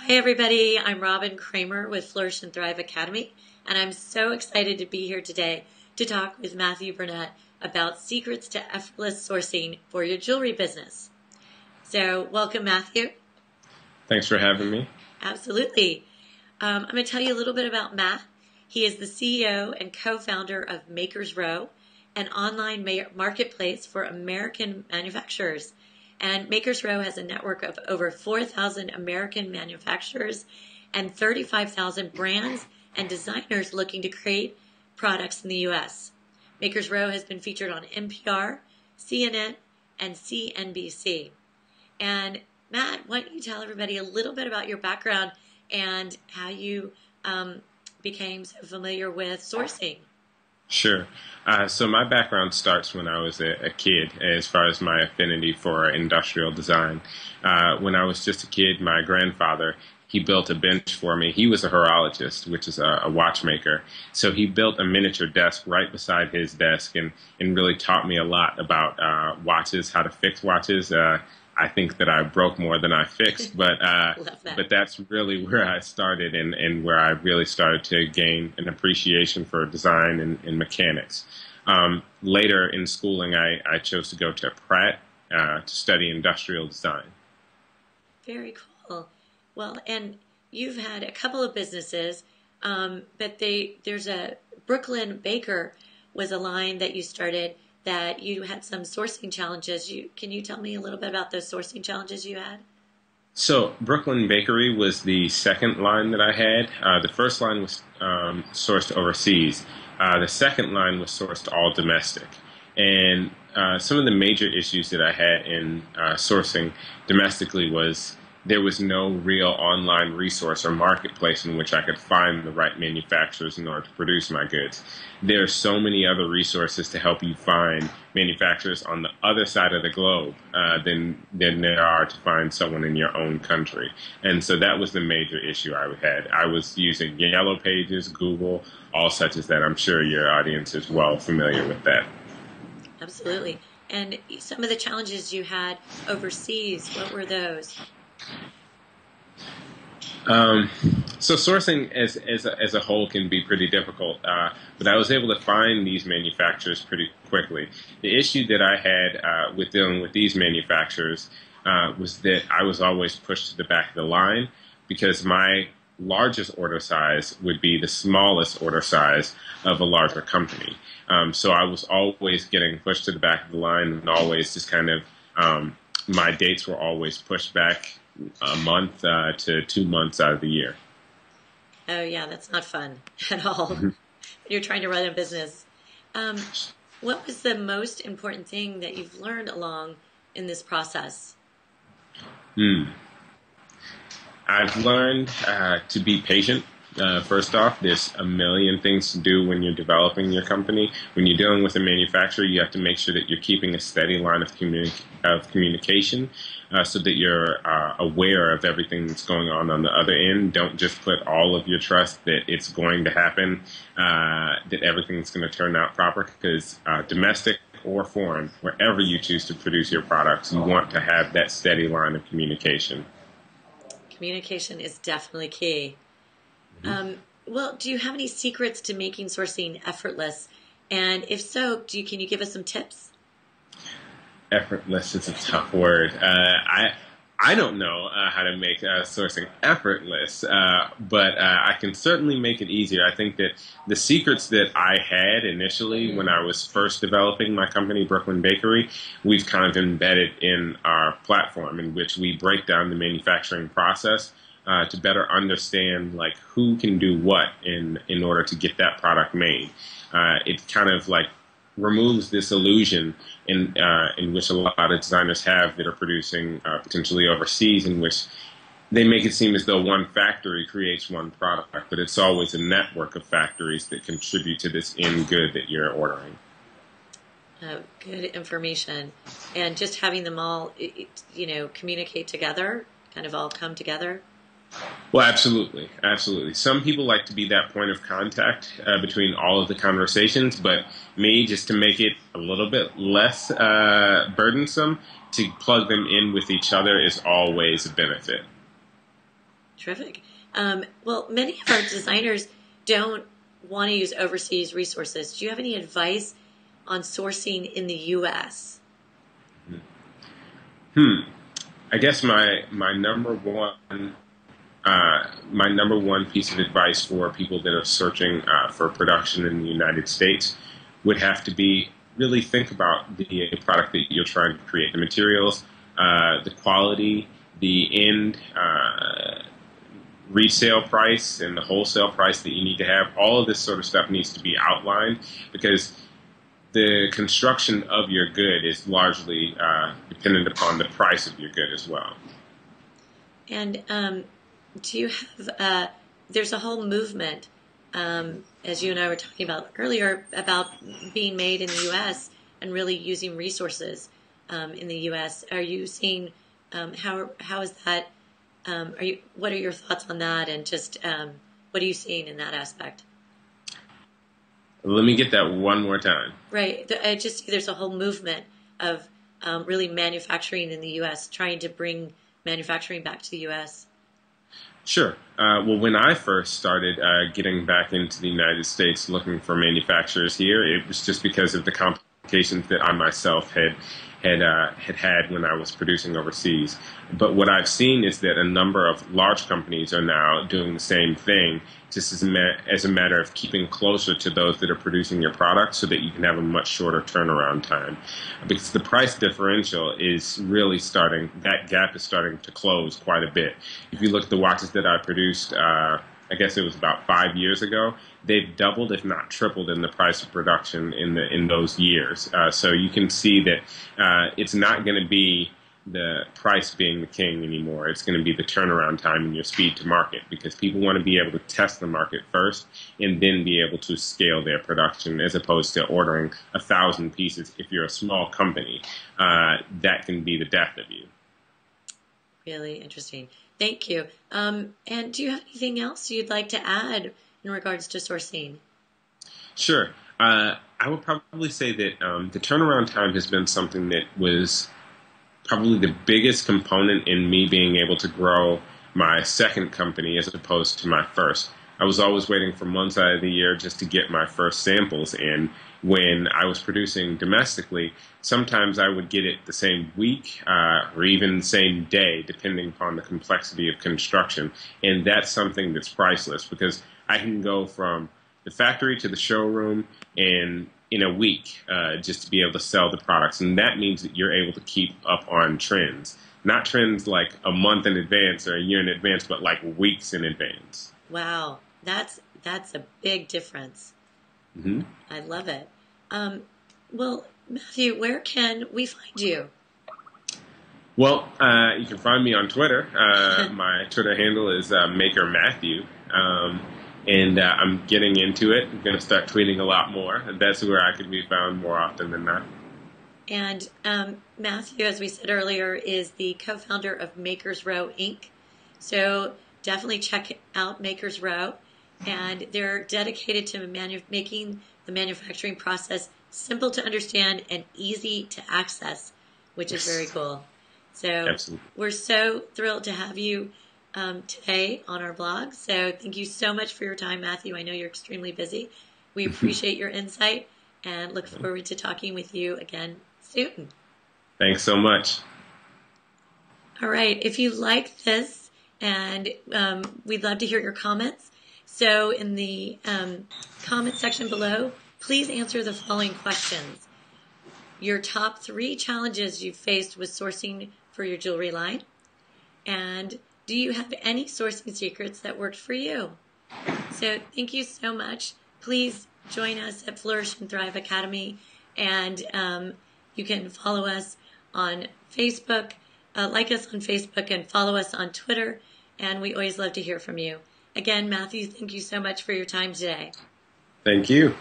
Hi, everybody. I'm Robin Kramer with Flourish and Thrive Academy, and I'm so excited to be here today to talk with Matthew Burnett about secrets to effortless sourcing for your jewelry business. So, welcome, Matthew. Thanks for having me. Absolutely. I'm going to tell you a little bit about Matt. He is the CEO and co-founder of Makers Row, an online marketplace for American manufacturers. And Makers Row has a network of over 4,000 American manufacturers and 35,000 brands and designers looking to create products in the U.S. Makers Row has been featured on NPR, CNN, and CNBC. And Matt, why don't you tell everybody a little bit about your background and how you became so familiar with sourcing? Sure. So my background starts when I was a kid, as far as my affinity for industrial design. When I was just a kid, my grandfather, he built a bench for me. He was a horologist, which is a watchmaker. So he built a miniature desk right beside his desk and really taught me a lot about watches, how to fix watches. I think that I broke more than I fixed, but that's really where I started and where I really started to gain an appreciation for design and mechanics. Later in schooling, I chose to go to Pratt to study industrial design. Very cool. Well, and you've had a couple of businesses, but there's a Brooklyn Baker was a line that you started that you had some sourcing challenges. Can you tell me a little bit about those sourcing challenges you had? So Brooklyn Bakery was the second line that I had. The first line was sourced overseas. The second line was sourced all domestic. And some of the major issues that I had in sourcing domestically was there was no real online resource or marketplace in which I could find the right manufacturers in order to produce my goods. There are so many other resources to help you find manufacturers on the other side of the globe than there are to find someone in your own country. And so that was the major issue I had. I was using Yellow Pages, Google, all such as that. I'm sure your audience is well familiar with that. Absolutely. And some of the challenges you had overseas, what were those? So sourcing as a whole can be pretty difficult, but I was able to find these manufacturers pretty quickly. The issue that I had with dealing with these manufacturers was that I was always pushed to the back of the line because my largest order size would be the smallest order size of a larger company. So I was always getting pushed to the back of the line and always just kind of my dates were always pushed back a month to 2 months out of the year. Oh, yeah, that's not fun at all. You're trying to run a business. What was the most important thing that you've learned along in this process? I've learned to be patient. First off, there's a million things to do when you're developing your company. When you're dealing with a manufacturer, you have to make sure that you're keeping a steady line of communication so that you're aware of everything that's going on the other end. Don't just put all of your trust that it's going to happen, that everything's going to turn out proper, because domestic or foreign, wherever you choose to produce your products, you want to have that steady line of communication. Communication is definitely key. Well, do you have any secrets to making sourcing effortless? And if so, can you give us some tips? Effortless is a tough word. I don't know how to make sourcing effortless, but I can certainly make it easier. I think that the secrets that I had initially when I was first developing my company, Brooklyn Bakery, we've kind of embedded in our platform, in which we break down the manufacturing process to better understand like who can do what in order to get that product made. It kind of like removes this illusion in which a lot of designers have that are producing potentially overseas, in which they make it seem as though one factory creates one product, but it's always a network of factories that contribute to this end good that you're ordering. Good information. And just having them all, communicate together, kind of all come together. Well, absolutely. Absolutely. Some people like to be that point of contact between all of the conversations, but me, just to make it a little bit less burdensome, to plug them in with each other is always a benefit. Terrific. Well, many of our designers don't want to use overseas resources. Do you have any advice on sourcing in the U.S.? I guess my number one piece of advice for people that are searching for production in the United States would have to be really think about the product that you're trying to create, the materials, the quality, the end resale price, and the wholesale price that you need to have. All of this sort of stuff needs to be outlined because the construction of your good is largely dependent upon the price of your good as well. And do you have, there's a whole movement, as you and I were talking about earlier, about being made in the U.S. and really using resources in the U.S. Are you seeing, how is that, what are your thoughts on that, and just what are you seeing in that aspect? Let me get that one more time. Right. I just see there's a whole movement of really manufacturing in the U.S., trying to bring manufacturing back to the U.S. Sure. Well, when I first started getting back into the United States looking for manufacturers here, it was just because of the complications that I myself had when I was producing overseas. But what I've seen is that a number of large companies are now doing the same thing, just as a matter of keeping closer to those that are producing your product so that you can have a much shorter turnaround time. Because the price differential is really that gap is starting to close quite a bit. If you look at the watches that I produced, I guess it was about 5 years ago, they've doubled, if not tripled, in the price of production in those years. So you can see that it's not going to be the price being the king anymore. It's going to be the turnaround time and your speed to market, because people want to be able to test the market first and then be able to scale their production, as opposed to ordering 1,000 pieces. If you're a small company, that can be the death of you. Really interesting. Thank you. And do you have anything else you'd like to add in regards to sourcing? Sure. I would probably say that the turnaround time has been something that was probably the biggest component in me being able to grow my second company as opposed to my first. I was always waiting for months out of the year just to get my first samples in. When I was producing domestically, sometimes I would get it the same week or even the same day, depending upon the complexity of construction. And that's something that's priceless, because I can go from the factory to the showroom in a week just to be able to sell the products. And that means that you're able to keep up on trends. Not trends like a month in advance or a year in advance, but like weeks in advance. Wow, that's a big difference. Mm-hmm. I love it. Well, Matthew, where can we find you? Well, you can find me on Twitter. My Twitter handle is MakerMatthew. And I'm getting into it. I'm going to start tweeting a lot more. And that's where I can be found more often than not. And Matthew, as we said earlier, is the co-founder of Makers Row, Inc. So definitely check out Makers Row. And they're dedicated to making the manufacturing process simple to understand and easy to access, which is very cool. So Absolutely. We're so thrilled to have you today on our blog. So thank you so much for your time, Matthew. I know you're extremely busy. We appreciate your insight and look forward to talking with you again soon. Thanks so much. All right. If you like this, and we'd love to hear your comments. So in the comment section below, please answer the following questions. Your top 3 challenges you've faced with sourcing for your jewelry line. And do you have any sourcing secrets that worked for you? So thank you so much. Please join us at Flourish and Thrive Academy. And you can follow us on Facebook, like us on Facebook, and follow us on Twitter. And we always love to hear from you. Again, Matthew, thank you so much for your time today. Thank you.